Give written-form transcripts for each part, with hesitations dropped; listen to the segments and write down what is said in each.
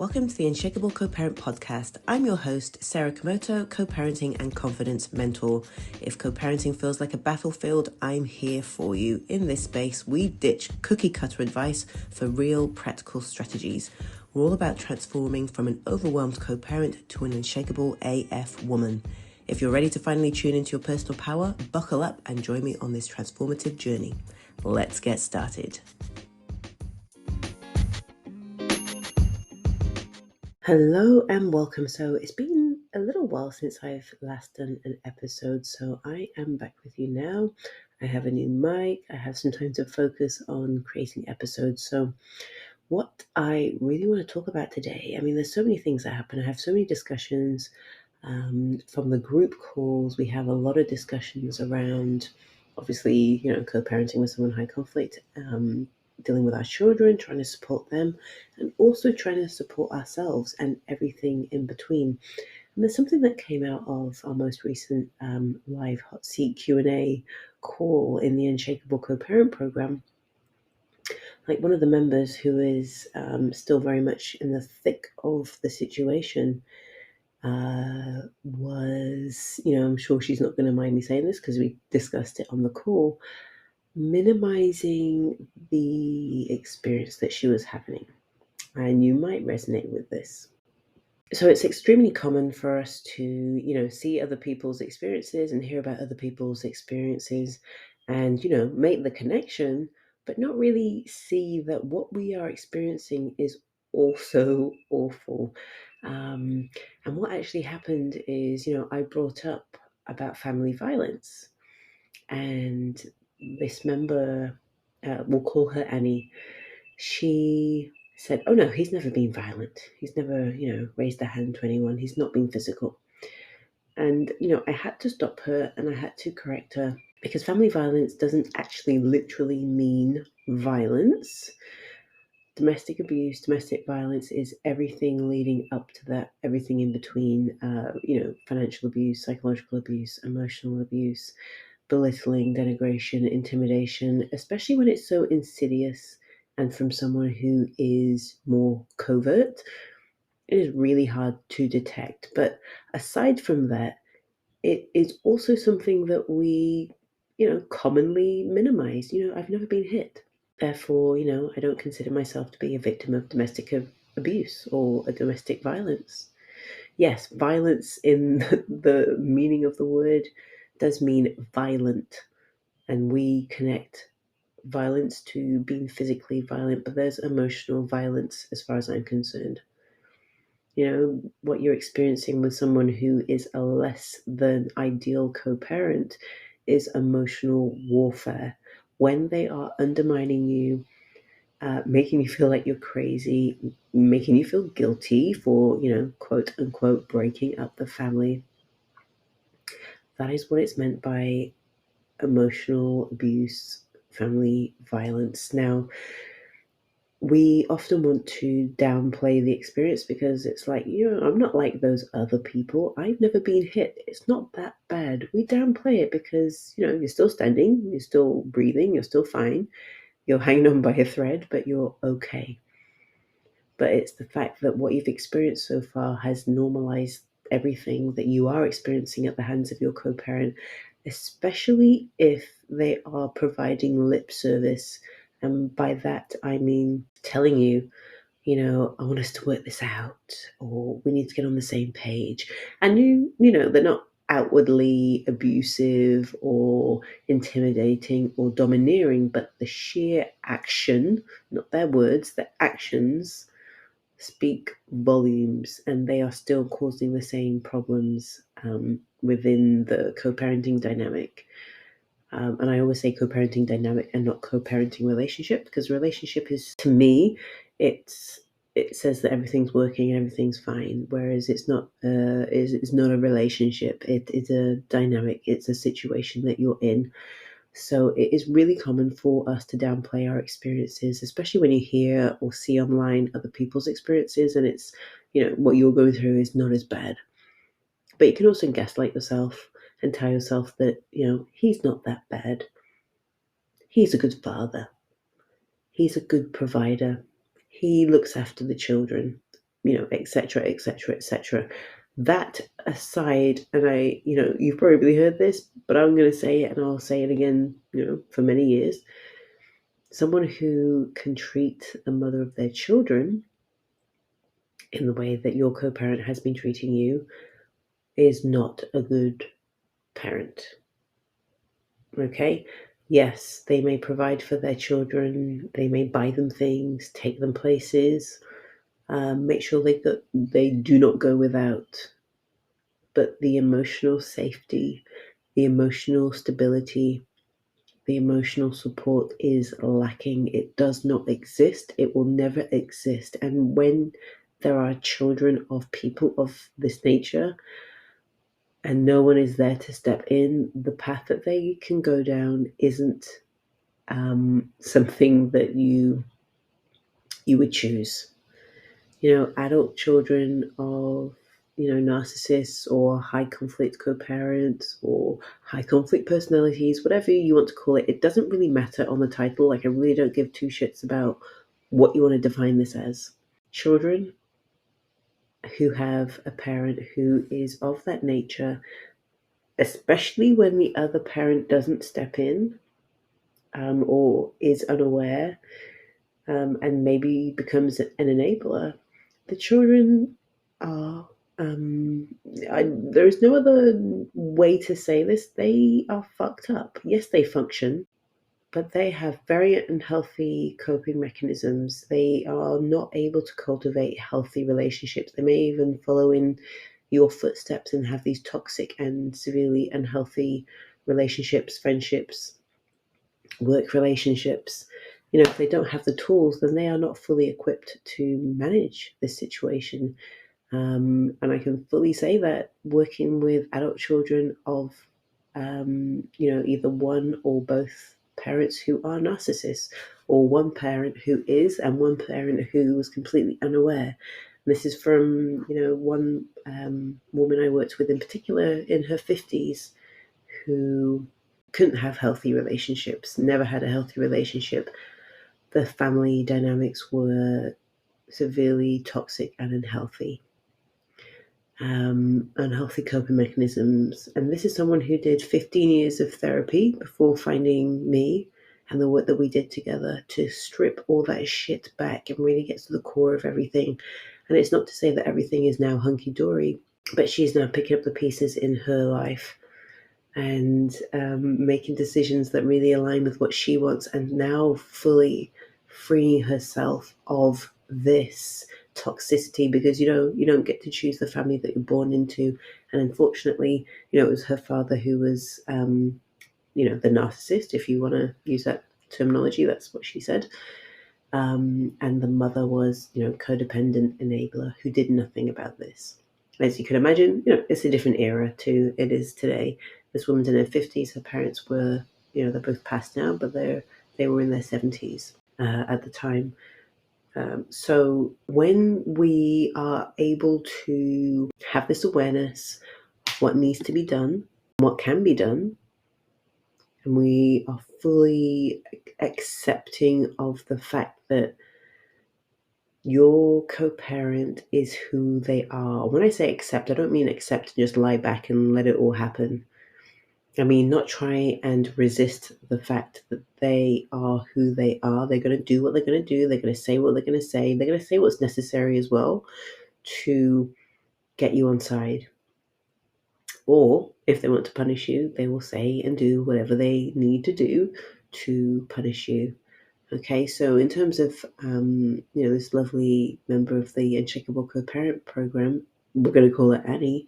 Welcome to the Unshakeable Coparent podcast. I'm your host, Sarah Komoto, co-parenting and confidence mentor. If co-parenting feels like a battlefield, I'm here for you. In this space, we ditch cookie cutter advice for real practical strategies. We're all about transforming from an overwhelmed co-parent to an unshakable AF woman. If you're ready to finally tune into your personal power, buckle up and join me on this transformative journey. Let's get started. Hello and welcome. So it's been a little while since I've last done an episode, so I am back with you now. I have a new mic. I have some time to focus on creating episodes. So what I really want to talk about today, there's so many things that happen. I have so many discussions from the group calls. We have a lot of discussions around, obviously, co-parenting with someone high conflict, dealing with our children, trying to support them, and also trying to support ourselves and everything in between. And there's something that came out of our most recent live hot seat Q&A call in the Unshakeable Coparent program. Like one of the members who is still very much in the thick of the situation was, I'm sure she's not going to mind me saying this because we discussed it on the call, minimizing the experience that she was having. And you might resonate with this. So it's extremely common for us to, see other people's experiences and hear about other people's experiences and, make the connection, but not really see that what we are experiencing is also awful. And what actually happened is, I brought up about family violence, and this member, we'll call her Annie, she said, "Oh no, he's never been violent. He's never, raised a hand to anyone. He's not been physical." And, I had to stop her and I had to correct her because family violence doesn't actually literally mean violence. Domestic abuse, domestic violence is everything leading up to that, everything in between, financial abuse, psychological abuse, emotional abuse, belittling, denigration, intimidation, especially when it's so insidious and from someone who is more covert. It is really hard to detect. But aside from that, it is also something that we, commonly minimize. I've never been hit. Therefore, I don't consider myself to be a victim of domestic abuse or a domestic violence. Yes, violence in the meaning of the word does mean violent, and we connect violence to being physically violent, but there's emotional violence as far as I'm concerned. What you're experiencing with someone who is a less than ideal co-parent is emotional warfare. When they are undermining you, making you feel like you're crazy, making you feel guilty for, quote unquote, breaking up the family. That is what it's meant by emotional abuse, family violence. Now, we often want to downplay the experience because it's like, I'm not like those other people. I've never been hit. It's not that bad. We downplay it because, you're still standing, you're still breathing, you're still fine. You're hanging on by a thread, but you're okay. But it's the fact that what you've experienced so far has normalized everything that you are experiencing at the hands of your co-parent, especially if they are providing lip service. And by that, I mean telling you, I want us to work this out, or we need to get on the same page. And they're not outwardly abusive or intimidating or domineering, but the sheer action, not their words, the actions speak volumes, and they are still causing the same problems within the co-parenting dynamic. And I always say co-parenting dynamic and not co-parenting relationship, because relationship is, to me, it says that everything's working and everything's fine, whereas it's not a relationship. It is a dynamic. It's a situation that you're in. So it is really common for us to downplay our experiences, especially when you hear or see online other people's experiences and it's, what you're going through is not as bad. But you can also gaslight yourself and tell yourself that, he's not that bad. He's a good father. He's a good provider. He looks after the children. etc., etc., etc. That aside, and you've probably heard this, but I'm going to say it and I'll say it again, for many years. Someone who can treat the mother of their children in the way that your co-parent has been treating you is not a good parent. Okay? Yes, they may provide for their children, they may buy them things, take them places, make sure they do not go without. But the emotional safety, the emotional stability, the emotional support is lacking. It does not exist. It will never exist. And when there are children of people of this nature and no one is there to step in, the path that they can go down isn't something that you would choose. Adult children of narcissists or high conflict co-parents or high conflict personalities, whatever you want to call it, it doesn't really matter on the title. Like, I really don't give two shits about what you want to define this as. Children who have a parent who is of that nature, especially when the other parent doesn't step in, or is unaware, and maybe becomes an enabler, the children are, there is no other way to say this, they are fucked up. Yes, they function, but they have very unhealthy coping mechanisms. They are not able to cultivate healthy relationships. They may even follow in your footsteps and have these toxic and severely unhealthy relationships, friendships, work relationships. If they don't have the tools, then they are not fully equipped to manage this situation. And I can fully say that working with adult children of, either one or both parents who are narcissists, or one parent who is, and one parent who was completely unaware. This is from, one woman I worked with in particular in her 50s who couldn't have healthy relationships, never had a healthy relationship. The family dynamics were severely toxic and unhealthy. Unhealthy coping mechanisms. And this is someone who did 15 years of therapy before finding me and the work that we did together to strip all that shit back and really get to the core of everything. And it's not to say that everything is now hunky-dory, but she's now picking up the pieces in her life and making decisions that really align with what she wants, and now fully freeing herself of this toxicity, because you don't get to choose the family that you're born into. And unfortunately, it was her father who was the narcissist, if you want to use that terminology. That's what she said. And the mother was codependent enabler who did nothing about this. As you can imagine, it's a different era to it is today. This woman's in her 50s. Her parents were, they're both passed now, but they were in their 70s at the time. So when we are able to have this awareness of what needs to be done, what can be done, and we are fully accepting of the fact that your co-parent is who they are. When I say accept, I don't mean accept and just lie back and let it all happen. I mean, not try and resist the fact that they are who they are. They're going to do what they're going to do. They're going to say what they're going to say. They're going to say what's necessary as well to get you on side. Or if they want to punish you, they will say and do whatever they need to do to punish you. Okay, so in terms of this lovely member of the Unshakeable Coparent program, we're going to call her Annie,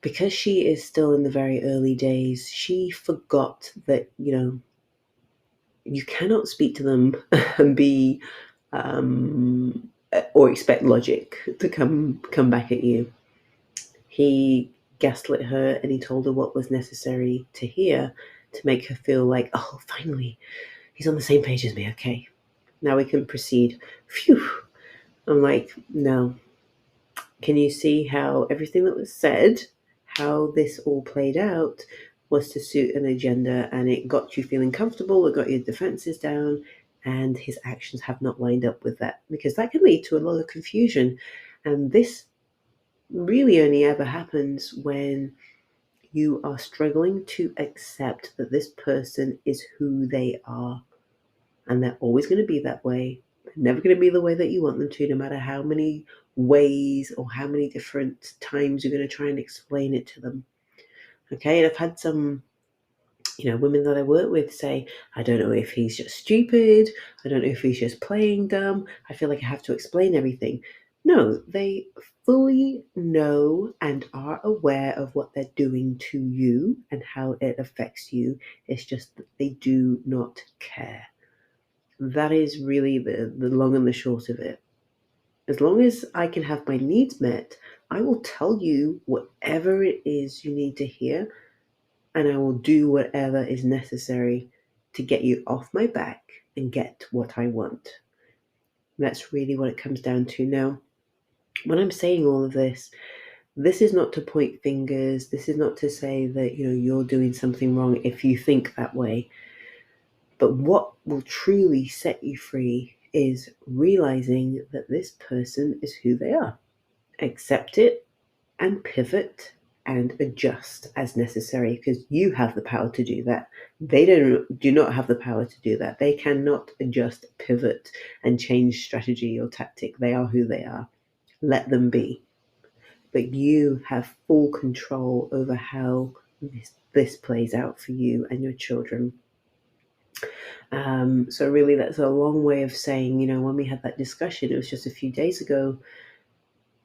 because she is still in the very early days. She forgot that you cannot speak to them and be or expect logic to come back at you. He gaslit her and he told her what was necessary to hear to make her feel like, oh, finally, he's on the same page as me. Okay, now we can proceed. Phew. I'm like, no. Can you see how everything that was said, how this all played out, was to suit an agenda, and it got you feeling comfortable, it got your defenses down, and his actions have not lined up with that, because that can lead to a lot of confusion. And this really only ever happens when you are struggling to accept that this person is who they are, and they're always going to be that way. They're never going to be the way that you want them to, no matter how many ways or how many different times you're going to try and explain it to them. Okay, and I've had some women that I work with say, I don't know if he's just stupid. I don't know if he's just playing dumb. I feel like I have to explain everything. No, they fully know and are aware of what they're doing to you and how it affects you. It's just that they do not care. That is really the long and the short of it. As long as I can have my needs met, I will tell you whatever it is you need to hear, and I will do whatever is necessary to get you off my back and get what I want. That's really what it comes down to. Now, when I'm saying all of this is not to point fingers. This is not to say that, you're doing something wrong if you think that way. But what will truly set you free is realizing that this person is who they are. Accept it and pivot and adjust as necessary, because you have the power to do that. They do not have the power to do that. They cannot adjust, pivot, and change strategy or tactic. They are who they are. Let them be. But you have full control over how this plays out for you and your children. So really, that's a long way of saying, when we had that discussion, it was just a few days ago,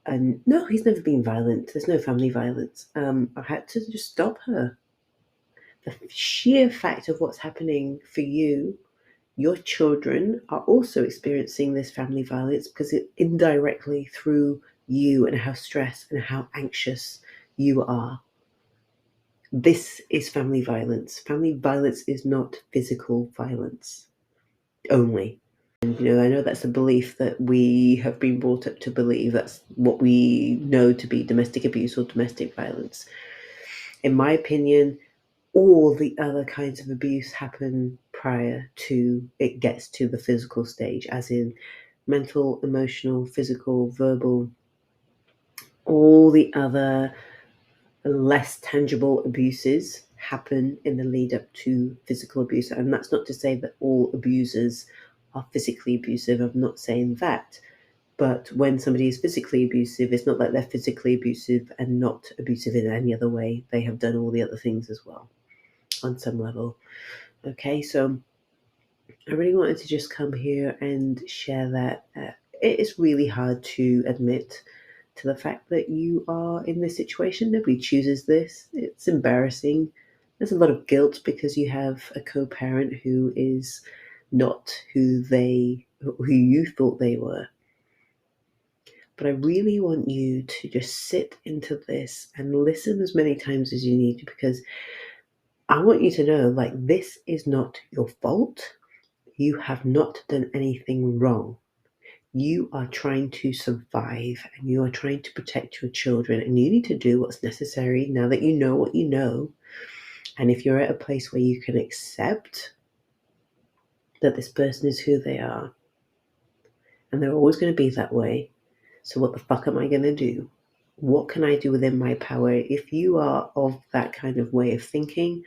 and no, he's never been violent. There's no family violence. I had to just stop her. The sheer fact of what's happening for you, your children are also experiencing this family violence because it indirectly through you and how stressed and how anxious you are. This is family violence. Family violence is not physical violence only. And, I know that's a belief that we have been brought up to believe. That's what we know to be domestic abuse or domestic violence. In my opinion, all the other kinds of abuse happen prior to it gets to the physical stage, as in mental, emotional, physical, verbal. All the other less tangible abuses happen in the lead up to physical abuse. And that's not to say that all abusers are physically abusive. I'm not saying that. But when somebody is physically abusive, it's not like they're physically abusive and not abusive in any other way. They have done all the other things as well on some level. Okay, so I really wanted to just come here and share that. It is really hard to admit to the fact that you are in this situation. Nobody chooses this. It's embarrassing. There's a lot of guilt because you have a co-parent who is not who you thought they were. But I really want you to just sit into this and listen as many times as you need to, because I want you to know, this is not your fault. You have not done anything wrong. You are trying to survive and you are trying to protect your children, and you need to do what's necessary now that you know what you know. And if you're at a place where you can accept that this person is who they are and they're always going to be that way, so what the fuck am I going to do? What can I do within my power? If you are of that kind of way of thinking,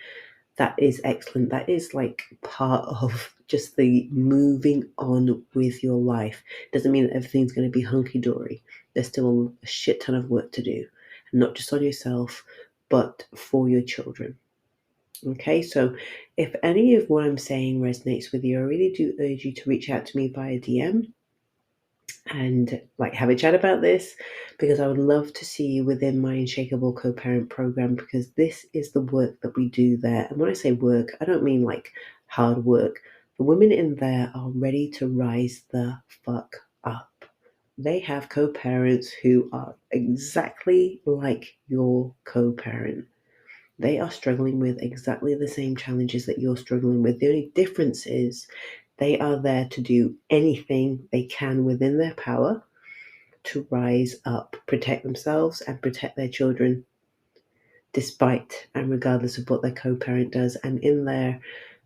that is excellent. That is part of just the moving on with your life. Doesn't mean that everything's going to be hunky-dory. There's still a shit ton of work to do. And not just on yourself, but for your children. Okay, so if any of what I'm saying resonates with you, I really do urge you to reach out to me via DM and have a chat about this, because I would love to see you within my Unshakeable Coparent program, because this is the work that we do there. And when I say work, I don't mean hard work. The women in there are ready to rise the fuck up. They have co-parents who are exactly like your co-parent. They are struggling with exactly the same challenges that you're struggling with. The only difference is they are there to do anything they can within their power to rise up, protect themselves and protect their children, despite and regardless of what their co-parent does. And in there,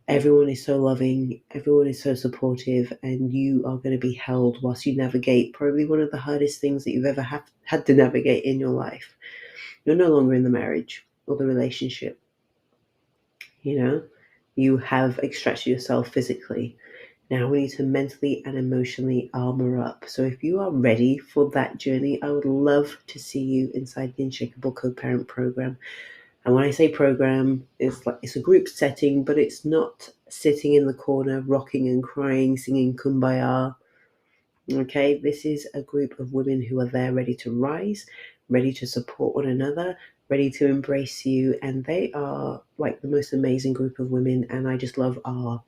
Everyone is so loving, everyone is so supportive, and you are going to be held whilst you navigate probably one of the hardest things that you've ever had to navigate in your life. You're no longer in the marriage or the relationship. You have extracted yourself physically. Now we need to mentally and emotionally armor up. So if you are ready for that journey, I would love to see you inside the Unshakeable Co-Parent program. And when I say program, it's a group setting, but it's not sitting in the corner, rocking and crying, singing Kumbaya. Okay, this is a group of women who are there ready to rise, ready to support one another, ready to embrace you. And they are like the most amazing group of women. And I just love our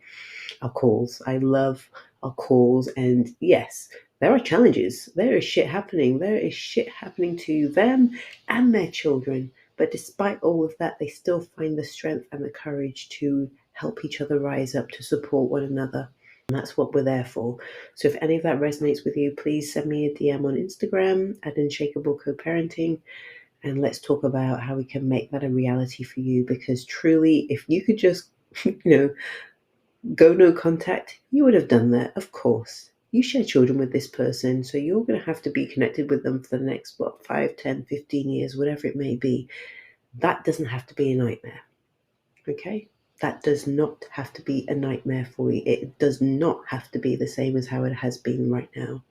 calls. I love our calls. And yes, there are challenges. There is shit happening. There is shit happening to them and their children. But despite all of that, they still find the strength and the courage to help each other rise up, to support one another. And that's what we're there for. So if any of that resonates with you, please send me a DM on Instagram at Unshakeable Coparenting. And let's talk about how we can make that a reality for you. Because truly, if you could just, go no contact, you would have done that, of course. You share children with this person, so you're going to have to be connected with them for the next, 5, 10, 15 years, whatever it may be. That doesn't have to be a nightmare, okay? That does not have to be a nightmare for you. It does not have to be the same as how it has been right now.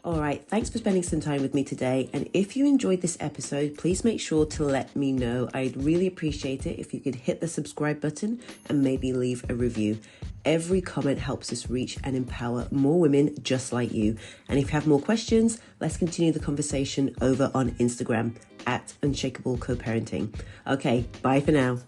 All right, thanks for spending some time with me today. And if you enjoyed this episode, please make sure to let me know. I'd really appreciate it if you could hit the subscribe button and maybe leave a review. Every comment helps us reach and empower more women just like you. And if you have more questions, let's continue the conversation over on Instagram at Unshakeable Coparenting. Okay, bye for now.